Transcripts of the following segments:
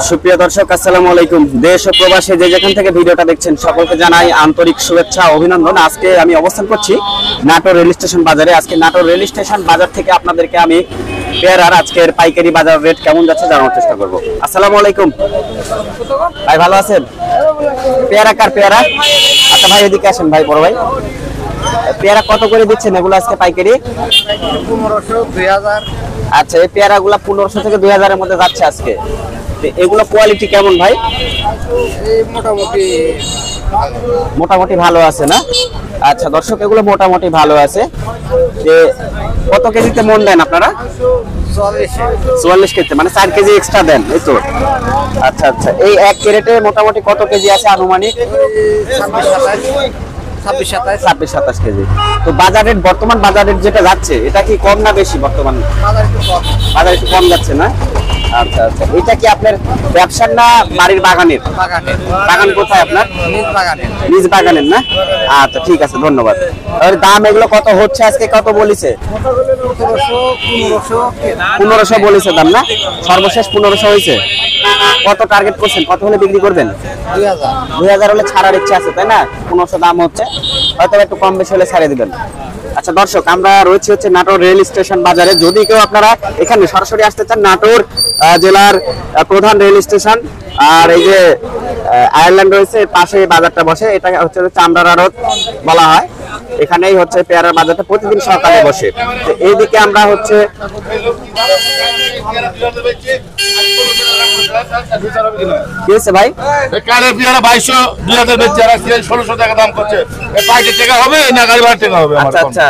সুপ্রিয় দর্শক, আসসালামু আলাইকুম। দেশ ও প্রবাসে যে যেখান থেকে ভিডিওটা দেখছেন সকলকে জানাই আন্তরিক শুভেচ্ছা, অভিনন্দন। আজকে আমি অবস্থান করছি নাটোর রেল স্টেশন বাজারে। আজকে নাটোর রেল স্টেশন বাজার থেকে আপনাদেরকে আমি পেয়ারার আজকের পাইকারি বাজার রেট কেমন যাচ্ছে জানানোর চেষ্টা করব। আসসালামু আলাইকুম ভাই, ভালো আছেন? পেয়ারা কার পেয়ারা? আচ্ছা ভাই, এদিকে আসেন ভাই, বড় ভাই। পেয়ারা কত করে দিচ্ছেন এগুলো আজকে পাইকারি? 1500 2000। আচ্ছা, এই পেয়ারাগুলো 1500 থেকে 2000 এর মধ্যে যাচ্ছে আজকে। এগুলো কোয়ালিটি কেমন ভাই? এই মোটামুটি মোটামুটি ভালো আছে না? আচ্ছা দর্শক, এগুলো মোটামুটি ভালো আছে। যে কত কেজিতে মন দেন আপনারা? 44 কেজি, মানে 4 কেজি এক্সট্রা দেন, এই তো। আচ্ছা আচ্ছা, এই এক ক্যারেটে মোটামুটি কত কেজি আছে আনুমানিক? 26-27 কেজি। তো বাজার রেট, বর্তমান বাজার রেট যেটা যাচ্ছে, এটা কি কম না বেশি? বর্তমান বাজার একটু কম যাচ্ছে না? আচ্ছা আচ্ছা, এটা কি আপনার ব্যবসার না বাড়ির বাগানের? বাগান কোথায় আপনার? নিজ বাগানের না? আচ্ছা ঠিক আছে, ধন্যবাদ। আর দাম এগুলো কত হচ্ছে আজকে, কত বলেছে? 1500 বলেছে দাম না? সর্বশেষ 1500 হয়েছে। কত টার্গেট করছেন, কত হলে বিক্রি করবেন? 2000 হলে ছাড়ার ইচ্ছা আছে, তাই না? 1500 দাম হচ্ছে, হয়তো একটু কম বেশি হলে ছাড়ে দিবেন। আচ্ছা দর্শক, আমরা রয়েছে হচ্ছে নাটোর রেল স্টেশন বাজারে। যদি কেউ আপনারা এখানে সরাসরি আসতে চান, নাটোর জেলার প্রধান রেল স্টেশন, আর এই যে আয়ারল্যান্ড রয়েছে পাশে বাজারটা বসে, এটা হচ্ছে চামড়ার আড়ত বলা হয়। এখানেই হচ্ছে পেয়ারার বাজারটা প্রতিদিন সকালে বসে। তো এইদিকে আমরা হচ্ছে কি হচ্ছে ভাই? কালের পেয়ারা 2200 2000 বেচছে, আর আজকে 1600 টাকা দাম করছে। এই পাইটে টাকা হবে না গাড়ি ভাড়া টাকা হবে? আচ্ছা আচ্ছা,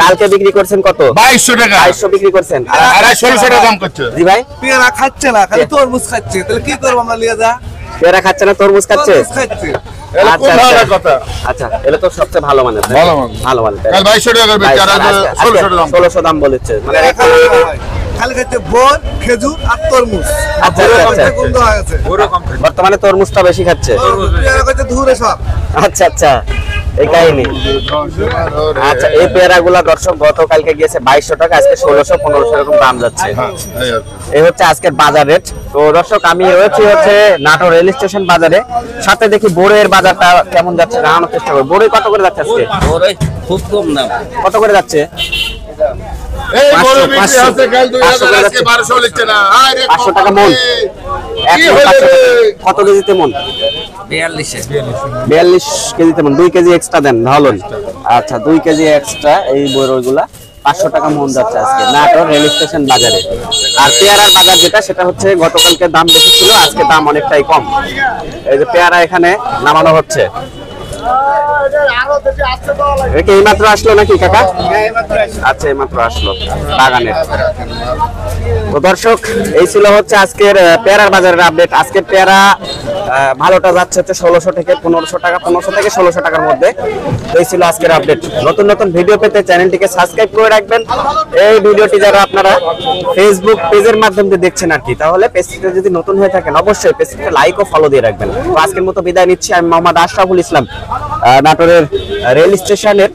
কালকে বিক্রি করছেন কত? 2200 টাকা। 2200 বিক্রি করছেন, আর 1600 টাকা দাম করছে। জি ভাই, পেয়ারা খাচ্ছে না, খালি তরমুজ খাচ্ছে। তাহলে কি করব আমরা? লিয়ে যা। পেয়ারা খাচ্ছে না, তরমুজ খাচ্ছে। এটা আচ্ছা, কোন ধরনের আচ্ছা। কথা? আচ্ছা, এটা তো সবচেয়ে ভালো মানের। ভালো মান। ভালো মানের। কাল 2200 টাকা বেচছে, আর আজকে 1600 দাম। 1600 দাম বলেছে, মানে খালি খাচ্ছে বন, খেজুর আর তরমুজ। আচ্ছা, আচ্ছা, আচ্ছা। বন্ধ হয়ে গেছে। বর্তমানে তরমুজটা বেশি খাচ্ছে। পেয়ারা খাচ্ছে ধুরে সব। আচ্ছা আচ্ছা, এই কাহিনী। আচ্ছা, এই পেয়ারাগুলা দর্শক গতকালকে গিয়েছে 2200 টাকা, আজকে 1600-1500 এরকম দাম যাচ্ছে। এই হচ্ছে আজকের বাজার রেট। তো দর্শক, আমি রয়েছি হচ্ছে নাটোর রেল স্টেশন বাজারে। সাথে দেখি বড়ের বাজারটা কেমন যাচ্ছে জানানোর চেষ্টা করি। বড়ই কত করে যাচ্ছে আজকে? খুব কম দাম। কত করে যাচ্ছে? এই বড় 500, বিক্রি আছে কাল 2000, আজকে 1200 লিখছে না। আরে 500 টাকা মন। এক মণ 500 টাকা। কত কেজিতে মন? 42 কেজিতে মন। 2 কেজি এক্সট্রা দেন ধরুন। আচ্ছা, 2 কেজি এক্সট্রা এই বড়গুলা 500 টাকা মন যাচ্ছে আজকে নাটোর রেল স্টেশন বাজারে। আর পেয়ারার বাজার যেটা, সেটা হচ্ছে গতকালকে দাম বেশি ছিল, আজকে দাম অনেকটাই কম। এই যে পেয়ারা এখানে নামানো হচ্ছে। এই মাত্র আসলো নাকি কাকা? আচ্ছা, এই মাত্র আসলো বাগানে। তো দর্শক, এই ছিল হচ্ছে আজকের পেয়ারার বাজারের আপডেট। আজকের পেয়ারা ভালোটা যাচ্ছে হচ্ছে 1600 থেকে 1500 টাকা, 1500 থেকে 1600 টাকার মধ্যে। এই ছিল আজকের আপডেট। নতুন নতুন ভিডিও পেতে চ্যানেলটিকে সাবস্ক্রাইব করে রাখবেন। এই ভিডিওটি যারা আপনারা ফেসবুক পেজের মাধ্যমে দেখছেন আর কি, তাহলে পেজটিতে যদি নতুন হয়ে থাকেন অবশ্যই পেজটিতে লাইক ও ফলো দিয়ে রাখবেন। তো আজকের মতো বিদায় নিচ্ছি। আমি মোহাম্মদ আশরাফুল ইসলাম, নাটোরের রেল স্টেশনের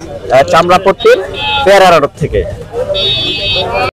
চামড়াপট্টির পেয়ারার আড়ত থেকে।